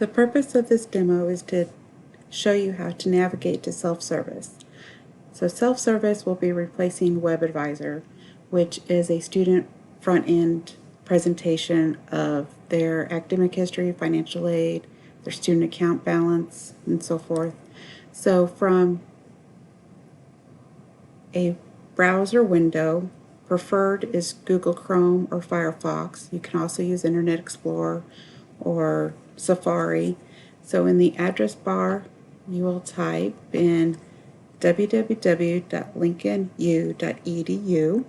The purpose of this demo is to show you how to navigate to self-service. So self-service will be replacing WebAdvisor, which is a student front-end presentation of their academic history, financial aid, their student account balance, and so forth. So from a browser window, preferred is Google Chrome or Firefox. You can also use Internet Explorer or Safari. So in the address bar, you will type in www.lincolnu.edu.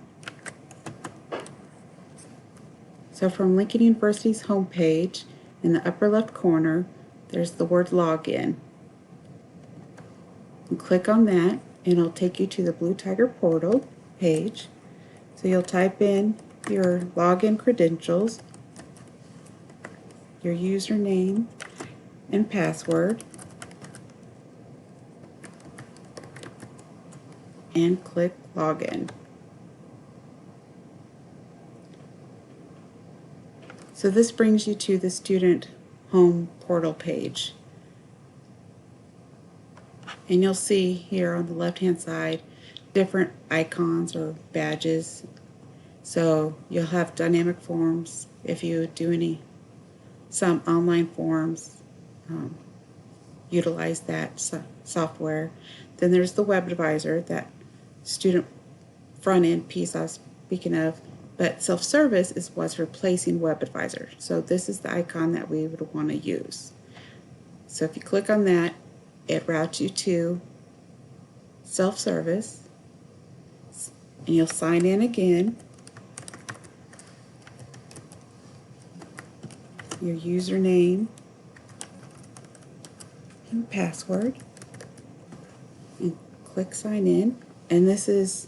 So from Lincoln University's homepage, in the upper left corner, there's the word login. And click on that, and it'll take you to the Blue Tiger portal page. So you'll type in your login credentials, your username and password, and click login. So this brings you to the student home portal page. And you'll see here on the left hand side different icons or badges. So you'll have dynamic forms if you do some online forms, utilize that software. Then there's the WebAdvisor, that student front end piece I was speaking of, but self-service is what's replacing WebAdvisor. So this is the icon that we would want to use. So if you click on that, it routes you to self-service, and you'll sign in again. Your username and password, and click sign in. And this is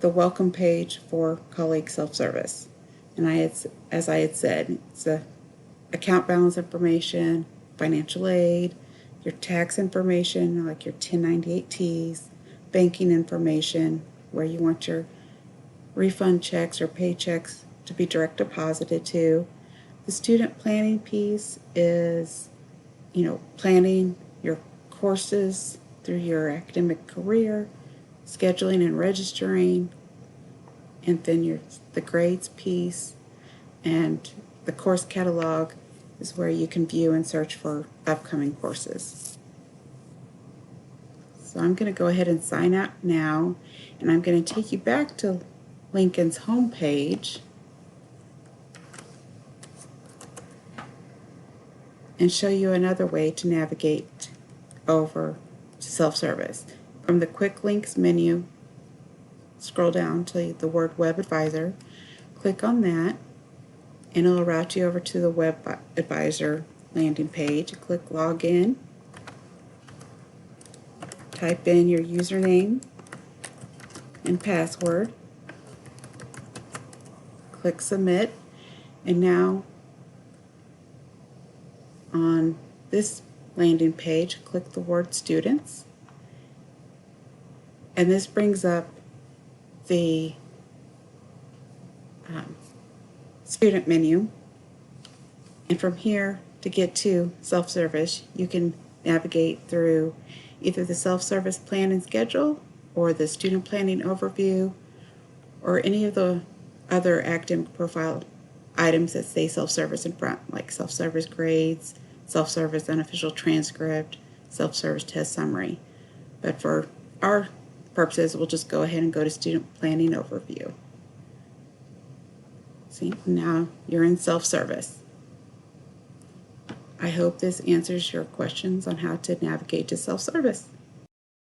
the welcome page for Colleague Self-Service. And as I had said, it's the account balance information, financial aid, your tax information like your 1098-Ts, banking information where you want your refund checks or paychecks to be direct deposited to. The student planning piece is, planning your courses through your academic career, scheduling and registering, and then the grades piece, and the course catalog is where you can view and search for upcoming courses. So I'm going to go ahead and sign out now, and I'm going to take you back to Lincoln's homepage and show you another way to navigate over to self-service. From the Quick Links menu, scroll down to the word WebAdvisor, click on that, and it'll route you over to the WebAdvisor landing page. Click Login, type in your username and password, click Submit, and now on this landing page, click the word Students, and this brings up the student menu. And from here, to get to self-service, you can navigate through either the self-service plan and schedule, or the student planning overview, or any of the other academic profile items that say self-service in front, like self-service grades, self-service unofficial transcript, self-service test summary. But for our purposes, we'll just go ahead and go to student planning overview. See, now you're in self-service. I hope this answers your questions on how to navigate to self-service.